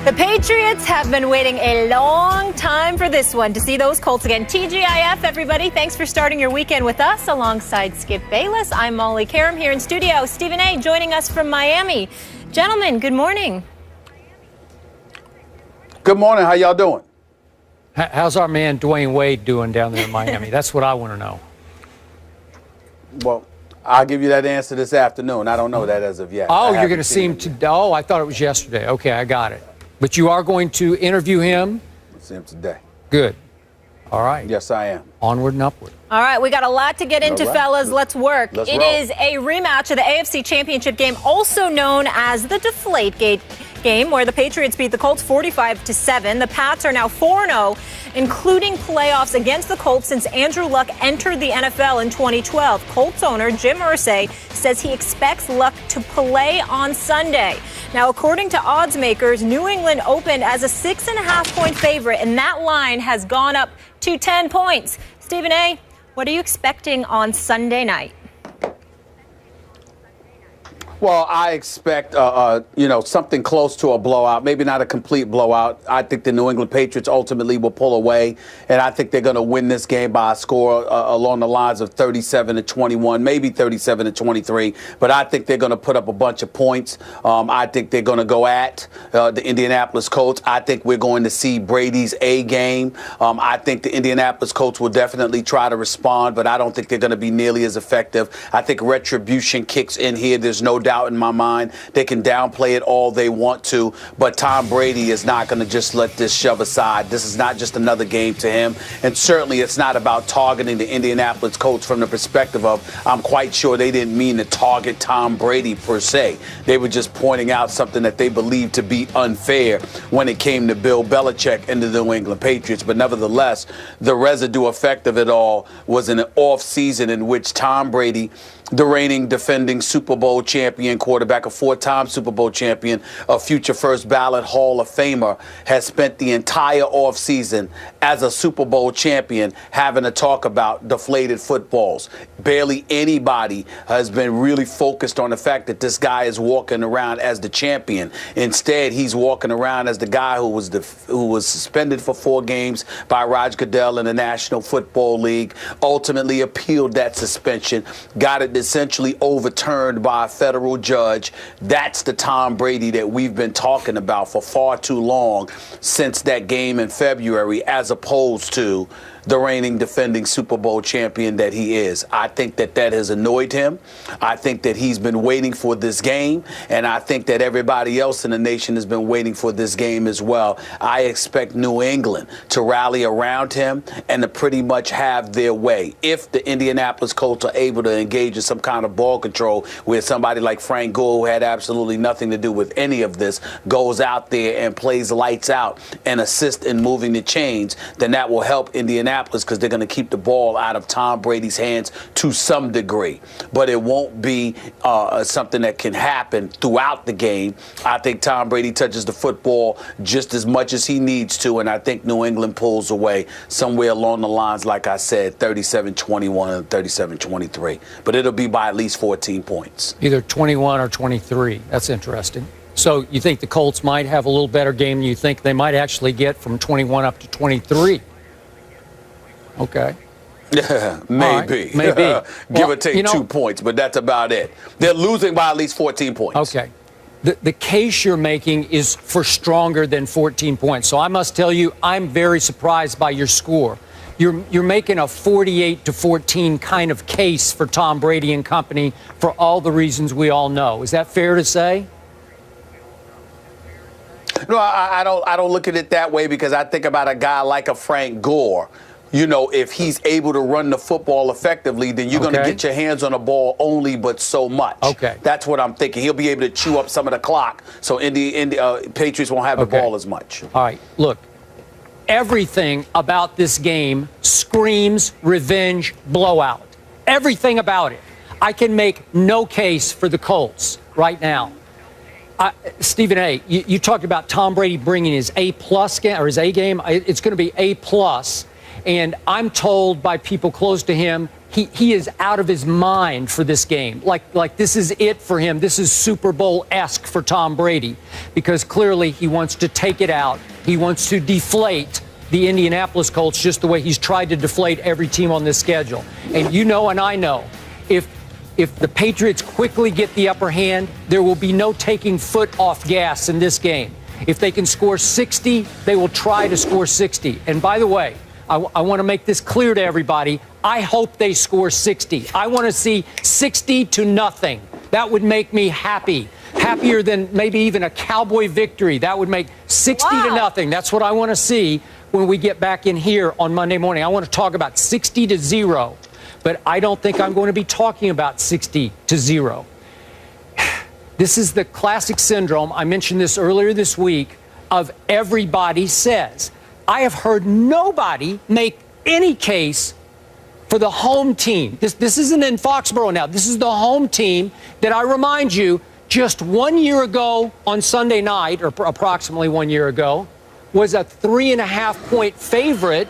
The Patriots have been waiting a long time for this one, to see those Colts again. TGIF, everybody. Thanks for starting your weekend with us alongside Skip Bayless. I'm Molly Karam here in studio. Stephen A. joining us from Miami. Gentlemen, good morning. Good morning. How y'all doing? How's our man Dwayne Wade doing down there in Miami? That's what I want to know. Well, I'll give you that answer this afternoon. I don't know that as of yet. Oh, you're going to see him today? Oh, I thought it was yesterday. Okay, I got it. But you are going to interview him? I'll see him today. Good. All right. Yes, I am. Onward and upward. All right, we got a lot to get into, fellas. Let's work. Let's roll. Is a rematch of the AFC Championship game, also known as the Deflategate game, where the Patriots beat the Colts 45-7. The Pats are now 4-0, including playoffs against the Colts since Andrew Luck entered the NFL in 2012. Colts owner Jim Irsay says he expects Luck to play on Sunday. Now, according to odds makers, New England opened as a 6.5-point favorite, and that line has gone up to 10 points. Stephen A., what are you expecting on Sunday night? Well, I expect, something close to a blowout, maybe not a complete blowout. I think the New England Patriots ultimately will pull away, and I think they're going to win this game by a score along the lines of 37-21, maybe 37-23. But I think they're going to put up a bunch of points. I think they're going to go at the Indianapolis Colts. I think we're going to see Brady's A game. I think the Indianapolis Colts will definitely try to respond, but I don't think they're going to be nearly as effective. I think retribution kicks in here. There's no doubt in my mind. They can downplay it all they want to, but Tom Brady is not going to just let this shove aside. This is not just another game to him, and certainly it's not about targeting the Indianapolis Colts from the perspective of, I'm quite sure they didn't mean to target Tom Brady per se. They were just pointing out something that they believed to be unfair when it came to Bill Belichick and the New England Patriots. But nevertheless, the residue effect of it all was an off season in which Tom Brady, the reigning defending Super Bowl champion quarterback, a four-time Super Bowl champion, a future first ballot Hall of Famer, has spent the entire offseason as a Super Bowl champion having to talk about deflated footballs. Barely anybody has been really focused on the fact that this guy is walking around as the champion. Instead, he's walking around as the guy who was suspended for 4 games by Roger Goodell in the National Football League, ultimately appealed that suspension, got it essentially overturned by a federal judge. That's the Tom Brady that we've been talking about for far too long, since that game in February, as opposed to the reigning defending Super Bowl champion that he is. I think that has annoyed him. I think that he's been waiting for this game, and I think that everybody else in the nation has been waiting for this game as well. I expect New England to rally around him and to pretty much have their way. If the Indianapolis Colts are able to engage in some kind of ball control, where somebody like Frank Gore, who had absolutely nothing to do with any of this, goes out there and plays lights out and assists in moving the chains, then that will help Indianapolis, because they're going to keep the ball out of Tom Brady's hands to some degree. But it won't be something that can happen throughout the game. I think Tom Brady touches the football just as much as he needs to, and I think New England pulls away somewhere along the lines, like I said, 37-21 and 37-23. But it'll be by at least 14 points. Either 21 or 23. That's interesting. So you think the Colts might have a little better game than you think they might actually get from 21 up to 23? Okay. Yeah, maybe. Right, maybe. Give or take 2 points, but that's about it. They're losing by at least 14 points. Okay. The case you're making is for stronger than 14 points. So I must tell you, I'm very surprised by your score. You're making a 48-14 kind of case for Tom Brady and company for all the reasons we all know. Is that fair to say? No, I don't look at it that way, because I think about a guy like a Frank Gore. You know, if he's able to run the football effectively, then you're going to get your hands on the ball only but so much. Okay. That's what I'm thinking. He'll be able to chew up some of the clock, so Patriots won't have the ball as much. All right, look, everything about this game screams revenge blowout. Everything about it. I can make no case for the Colts right now. Stephen A., you talked about Tom Brady bringing his A-plus game, or his A game. It's going to be A-plus. And I'm told by people close to him, he is out of his mind for this game. Like this is it for him. This is Super Bowl-esque for Tom Brady, because clearly he wants to take it out. He wants to deflate the Indianapolis Colts just the way he's tried to deflate every team on this schedule. And you know and I know, if the Patriots quickly get the upper hand, there will be no taking foot off gas in this game. If they can score 60, they will try to score 60. And by the way, I want to make this clear to everybody. I hope they score 60. I want to see 60-0. That would make me happy. Happier than maybe even a Cowboy victory. That would make 60-0. That's what I want to see when we get back in here on Monday morning. I want to talk about 60-0. But I don't think I'm going to be talking about 60-0. This is the classic syndrome. I mentioned this earlier this week of everybody says. I have heard nobody make any case for the home team. This isn't in Foxborough now. This is the home team that, I remind you, just 1 year ago on Sunday night, or approximately 1 year ago, was a 3.5-point favorite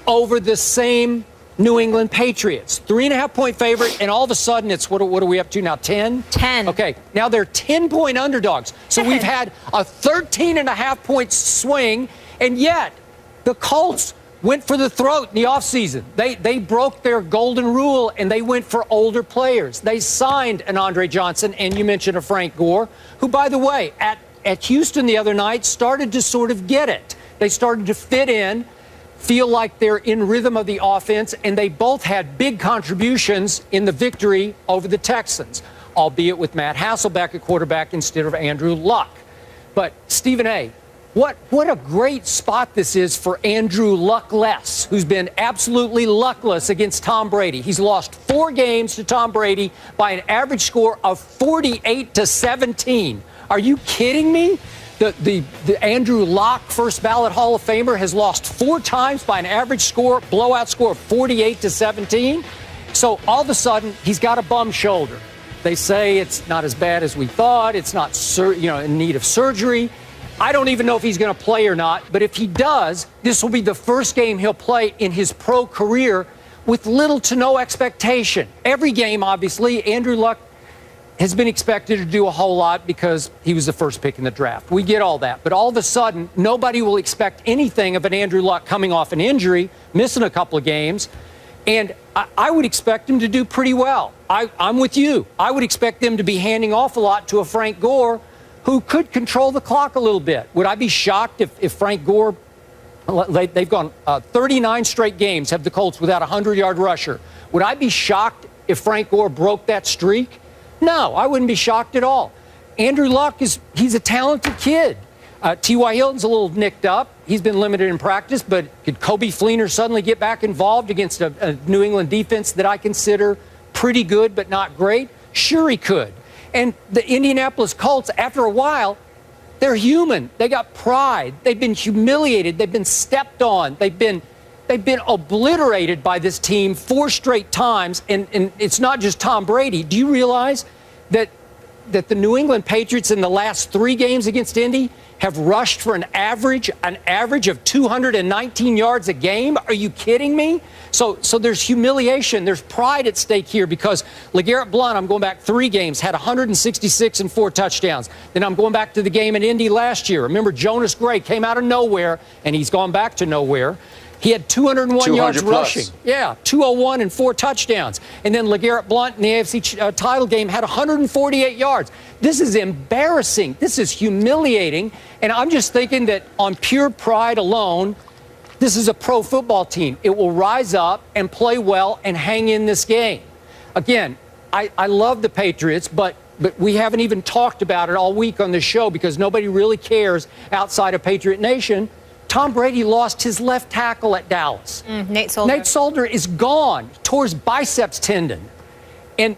over the same New England Patriots. 3.5-point favorite, and all of a sudden it's, what are we up to now, 10? 10. Okay, now they're 10-point underdogs. So we've had a 13.5-point swing, and yet the Colts went for the throat in the offseason. They broke their golden rule, and they went for older players. They signed an Andre Johnson, and you mentioned a Frank Gore, who, by the way, at Houston the other night started to sort of get it. They started to fit in, feel like they're in rhythm of the offense, and they both had big contributions in the victory over the Texans, albeit with Matt Hasselbeck at quarterback instead of Andrew Luck. But, Stephen A., what a great spot this is for Andrew Luckless, who's been absolutely luckless against Tom Brady. He's lost 4 games to Tom Brady by an average score of 48-17. Are you kidding me? The Andrew Luck, first ballot Hall of Famer, has lost 4 times by an average score, blowout score of 48-17. So all of a sudden, he's got a bum shoulder. They say it's not as bad as we thought. It's not, in need of surgery. I don't even know if he's going to play or not. But if he does, this will be the first game he'll play in his pro career with little to no expectation. Every game, obviously, Andrew Luck has been expected to do a whole lot because he was the first pick in the draft. We get all that. But all of a sudden, nobody will expect anything of an Andrew Luck coming off an injury, missing a couple of games. And I would expect him to do pretty well. I'm with you. I would expect them to be handing off a lot to a Frank Gore who could control the clock a little bit. Would I be shocked if Frank Gore, they've gone 39 straight games, have the Colts without a 100-yard rusher. Would I be shocked if Frank Gore broke that streak? No, I wouldn't be shocked at all. Andrew Luck, he's a talented kid. T.Y. Hilton's a little nicked up. He's been limited in practice, but could Kobe Fleener suddenly get back involved against a New England defense that I consider pretty good but not great? Sure he could. And the Indianapolis Colts, after a while, they're human. They got pride. They've been humiliated. They've been stepped on. They've been obliterated by this team 4 straight times, and it's not just Tom Brady. Do you realize that the New England Patriots in the last 3 games against Indy have rushed for an average of 219 yards a game? Are you kidding me? So there's humiliation. There's pride at stake here because LeGarrette Blount, I'm going back 3 games, had 166 and 4 touchdowns. Then I'm going back to the game in Indy last year. Remember, Jonas Gray came out of nowhere, and he's gone back to nowhere. He had 201 yards rushing. Yeah, 201 and 4 touchdowns. And then LeGarrette Blount in the AFC title game had 148 yards. This is embarrassing. This is humiliating. And I'm just thinking that on pure pride alone, this is a pro football team. It will rise up and play well and hang in this game. Again, I love the Patriots, but we haven't even talked about it all week on this show because nobody really cares outside of Patriot Nation. Tom Brady lost his left tackle at Dallas. Nate Solder. Nate Solder is gone. Tore his biceps tendon. And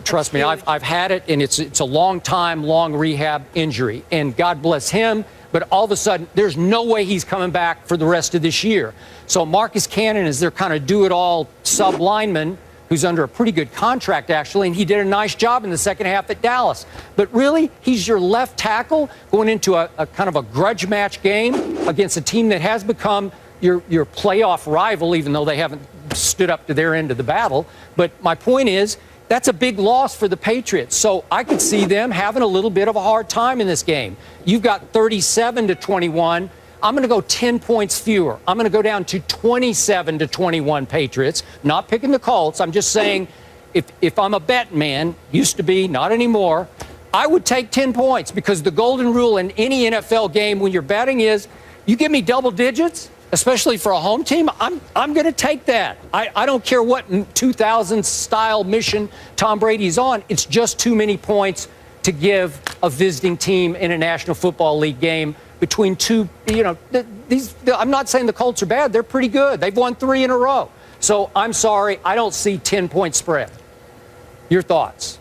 trust me, I've had it, and it's a long time, long rehab injury. And God bless him, but all of a sudden, there's no way he's coming back for the rest of this year. So Marcus Cannon is their kind of do-it-all sub-lineman who's under a pretty good contract, actually, and he did a nice job in the second half at Dallas. But really, he's your left tackle going into a kind of a grudge match game against a team that has become your playoff rival, even though they haven't stood up to their end of the battle. But my point is, that's a big loss for the Patriots. So I could see them having a little bit of a hard time in this game. You've got 37-21. I'm going to go 10 points fewer. I'm going to go down to 27-21 Patriots. Not picking the Colts. I'm just saying, if I'm a bet man, used to be, not anymore, I would take 10 points, because the golden rule in any NFL game when you're betting is, you give me double digits, especially for a home team, I'm going to take that. I don't care what 2000 style mission Tom Brady's on. It's just too many points to give a visiting team in a National Football League game between two, I'm not saying the Colts are bad. They're pretty good. They've won 3 in a row. So I'm sorry, I don't see 10-point spread. Your thoughts?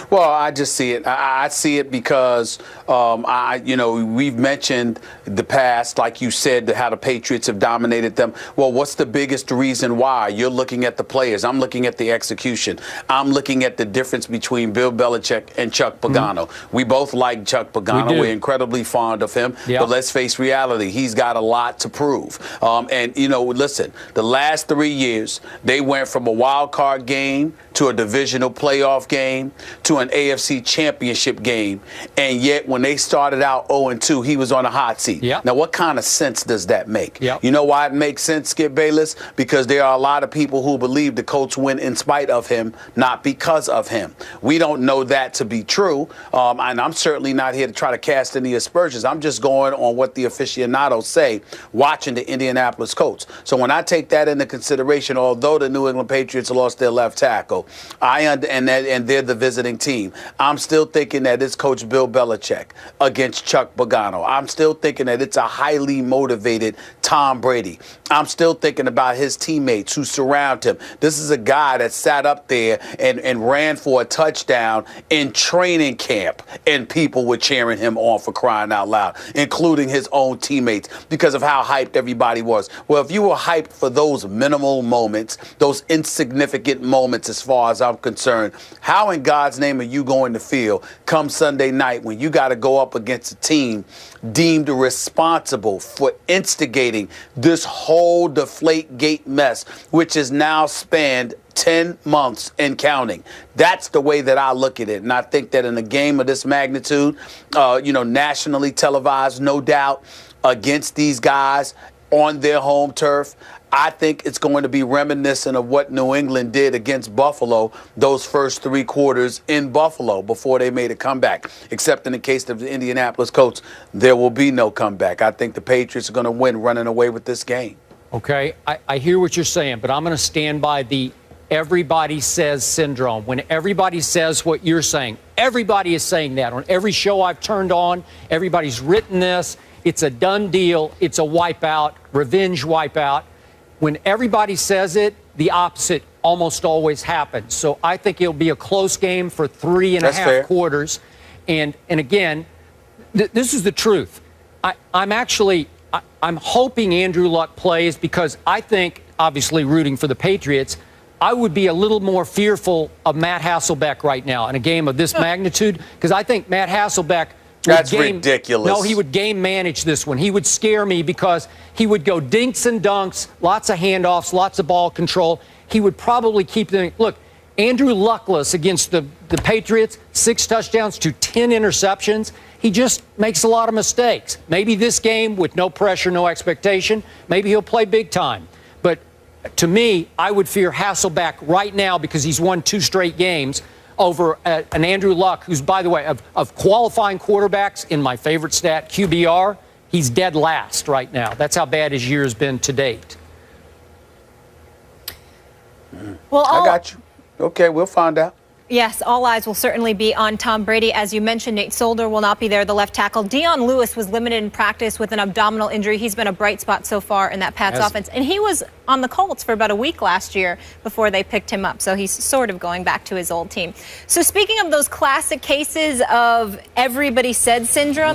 Well, I just see it. I see it because, we've mentioned the past, like you said, how the Patriots have dominated them. Well, what's the biggest reason why? You're looking at the players. I'm looking at the execution. I'm looking at the difference between Bill Belichick and Chuck Pagano. Mm-hmm. We both like Chuck Pagano. We're incredibly fond of him. Yep. But let's face reality. He's got a lot to prove. Listen, the last 3 years, they went from a wild card game to a divisional playoff game to an AFC championship game, and yet when they started out 0-2, he was on a hot seat. Yep. Now, what kind of sense does that make? Yep. You know why it makes sense, Skip Bayless? Because there are a lot of people who believe the Colts win in spite of him, not because of him. We don't know that to be true, and I'm certainly not here to try to cast any aspersions. I'm just going on what the aficionados say watching the Indianapolis Colts. So when I take that into consideration, although the New England Patriots lost their left tackle, and they're the visiting team, I'm still thinking that it's Coach Bill Belichick against Chuck Pagano. I'm still thinking that it's a highly motivated Tom Brady. I'm still thinking about his teammates who surround him. This is a guy that sat up there and ran for a touchdown in training camp, and people were cheering him on, for crying out loud, including his own teammates, because of how hyped everybody was. Well, if you were hyped for those minimal moments, those insignificant moments as far as I'm concerned, how in God's name are you going to feel come Sunday night when you got to go up against a team deemed responsible for instigating this whole Deflategate mess, which has now spanned 10 months and counting? That's the way that I look at it. And I think that in a game of this magnitude, nationally televised, no doubt, against these guys on their home turf, I think it's going to be reminiscent of what New England did against Buffalo those first 3 quarters in Buffalo before they made a comeback. Except in the case of the Indianapolis Colts, there will be no comeback. I think the Patriots are going to win running away with this game. Okay, I hear what you're saying, but I'm going to stand by the everybody says syndrome. When everybody says what you're saying, everybody is saying that. On every show I've turned on, everybody's written this. It's a done deal. It's a wipeout, revenge wipeout. When everybody says it, the opposite almost always happens. So I think it'll be a close game for 3.5 quarters. And again, this is the truth. I'm hoping Andrew Luck plays, because I think, obviously rooting for the Patriots, I would be a little more fearful of Matt Hasselbeck right now in a game of this magnitude, because I think Matt Hasselbeck ridiculous. No, he would game manage this one. He would scare me, because he would go dinks and dunks, lots of handoffs, lots of ball control. He would probably keep them. Look, Andrew Luckless against the Patriots, 6 touchdowns to 10 interceptions. He just makes a lot of mistakes. Maybe this game, with no pressure, no expectation, maybe he'll play big time. But to me, I would fear Hasselbeck right now, because he's won 2 straight games over an Andrew Luck, who's, by the way, of qualifying quarterbacks, in my favorite stat, QBR, he's dead last right now. That's how bad his year has been to date. Well, I got you. Okay, we'll find out. Yes, all eyes will certainly be on Tom Brady. As you mentioned, Nate Solder will not be there, the left tackle. Dion Lewis was limited in practice with an abdominal injury. He's been a bright spot so far in that Pats offense. And he was on the Colts for about a week last year before they picked him up. So he's sort of going back to his old team. So speaking of those classic cases of everybody said syndrome,